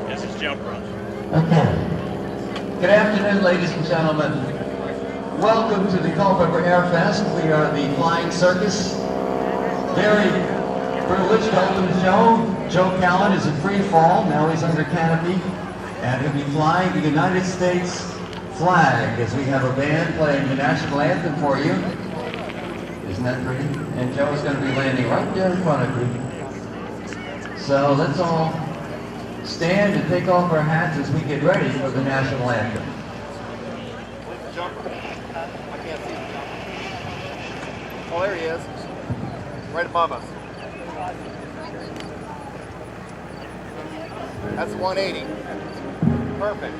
This is jump run. Okay. Good afternoon, ladies and gentlemen. Welcome to the Culpeper Air Fest. We are the Flying Circus. Very privileged to open the show. Joe Callan is in free fall. Now he's under canopy. And he'll be flying the United States flag as we have a band playing the National Anthem for you. Isn't that pretty? And Joe's going to be landing right there in front of you. So let's all stand and take off our hats as we get ready for the National Anthem. I can't see him. Oh, there he is. Right above us. That's 180. Perfect.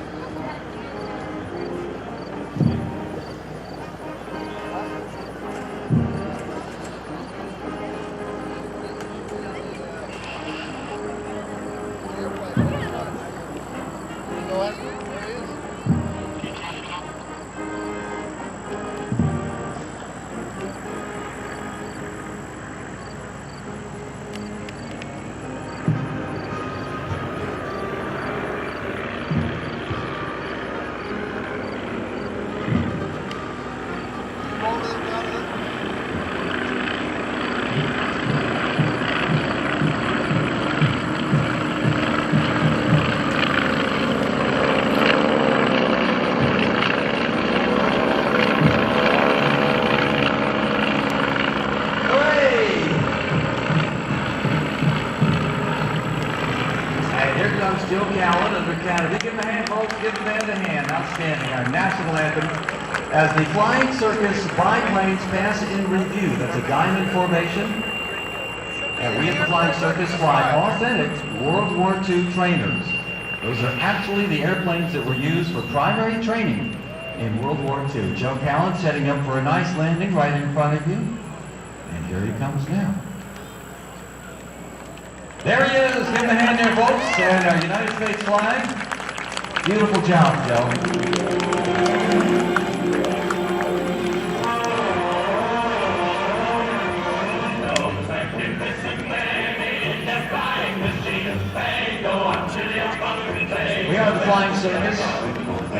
Joe Callan under canopy. Give him a hand, folks. Give the band a hand. Outstanding. Our National Anthem as the Flying Circus biplanes pass in review. That's a diamond formation. And we at the Flying Circus fly authentic World War II trainers. Those are actually the airplanes that were used for primary training in World War II. Joe Callan setting up for a nice landing right in front of you. And here he comes now. There he is. Give him a hand there, folks. And our United States flag. Beautiful job, Joe. We are the Flying Circus,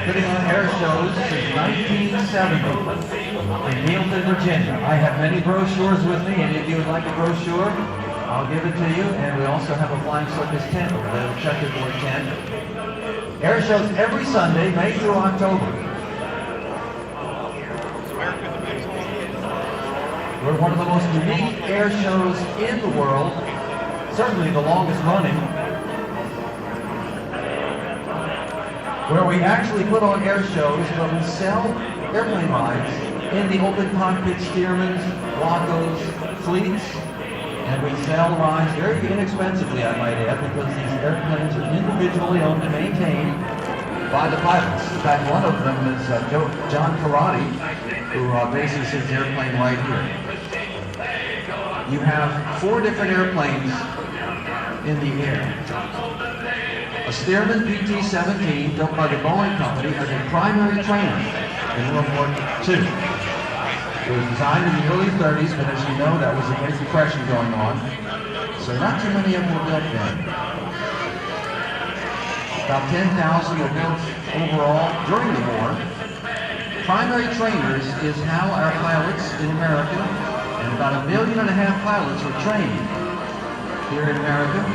putting on air shows since 1970 in Neilton, Virginia. I have many brochures with me. Any of you would like a brochure? I'll give it to you, and we also have a Flying Circus tent over there, a checkerboard tent. Air shows every Sunday, May through October. We're one of the most unique air shows in the world, certainly the longest running, where we actually put on air shows, but we sell airplane rides in the open cockpit Stearmans, Wacos, fleets. And we sell rides very inexpensively, I might add, because these airplanes are individually owned and maintained by the pilots. In fact, one of them is John Karate, who bases his airplane right here. You have 4 different airplanes in the air. A Stearman PT-17 built by the Boeing Company as a primary trainer in World War II. It was designed in the early 30s, but as you know, that was a Great Depression going on. So not too many of them were built then. About 10,000 were built overall during the war. Primary trainers is how our pilots in America, and about 1.5 million pilots were trained here in America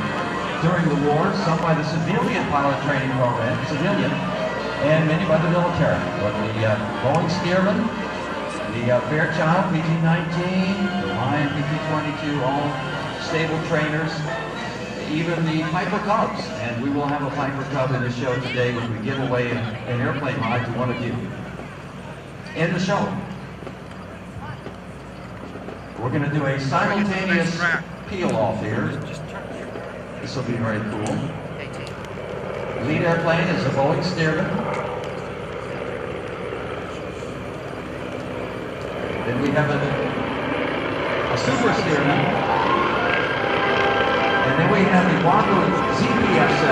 during the war, some by the civilian pilot training program, and many by the military. But the Boeing Stearman, the Fairchild PT-19, the Lion PT-22, all stable trainers, even the Piper Cubs. And we will have a Piper Cub in the show today when we give away an airplane ride to one of you in the show. We're going to do a simultaneous peel-off here. This will be very cool. Lead airplane is the Boeing Stearman. Then we have a Super Stearman. And then we have the Waco ZPF-7.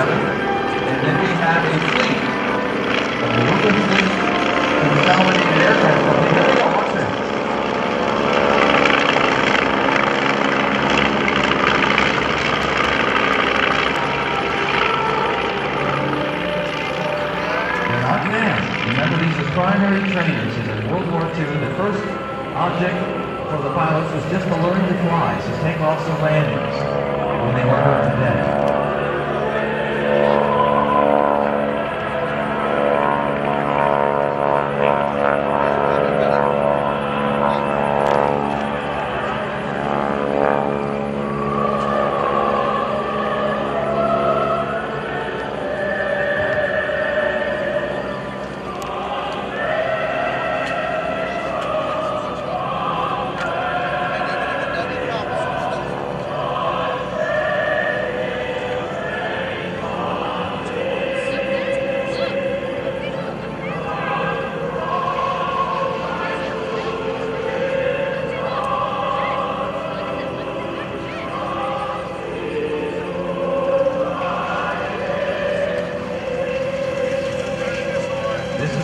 And then we have a fleet of the Local Fleet Consolidated Aircraft Company. Here we go, watch this. primary trainers. And in World War II, the first object for the pilots was just to learn to fly, so takeoffs and landings when they were hurt to death.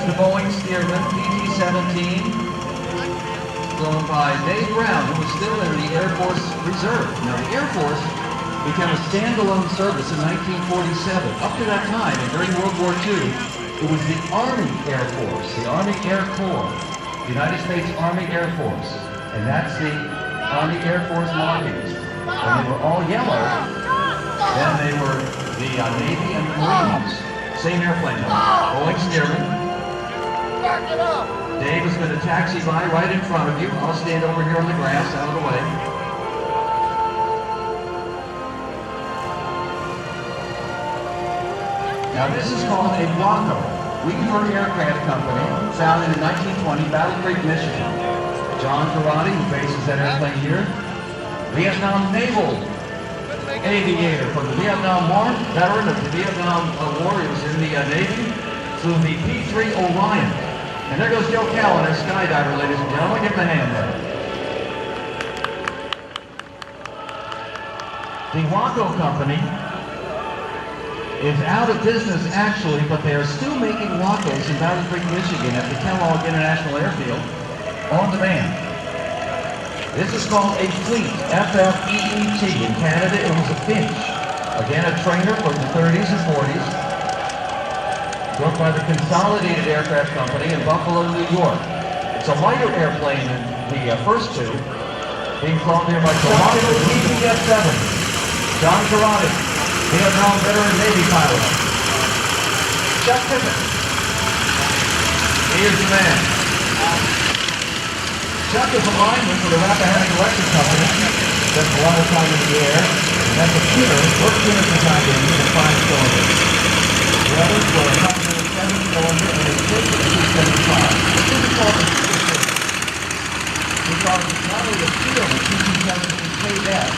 The Boeing Stearman PT-17, flown by Dave Brown, who was still in the Air Force Reserve. Now, the Air Force became a standalone service in 1947. Up to that time, and during World War II, it was the Army Air Force, the Army Air Corps, the United States Army Air Force. And that's the Army Air Force markings. When they were all yellow, then they were the Navy and the Marines. Same airplane number, Boeing Stearman. Dave is going to taxi by right in front of you. I'll stand over here on the grass out of the way. Now this is called a Waco, Weaver Aircraft Company, founded in 1920, Battle Creek, Michigan. John Karate, who bases that airplane here, Vietnam Naval aviator from the Vietnam War, veteran of the Vietnam War. He was in the Navy, flew the P-3 Orion. And there goes Joe Callan, our skydiver, ladies and gentlemen. Give him a hand there. The Waco company is out of business actually, but they are still making Wacos in Battle Creek, Michigan at the Kellogg International Airfield on demand. This is called a Fleet, F-L-E-E-T. In Canada, it was a Finch. Again, a trainer from the 30s and 40s. Built by the Consolidated Aircraft Company in Buffalo, New York. It's a lighter airplane than the first two, being flown here by Culpeper PT-17. John Karate, Vietnam veteran Navy pilot. Chuck Tippett. Here's the man. Chuck is a lineman for the Rappahannock Electric Company. Spends a lot of time in the air. And that's a tuner, works in a design to use a 5-cylinder. The others were a 7-cylinder and a 275. This is called a because it's not only a Stearman, PT-17 KF,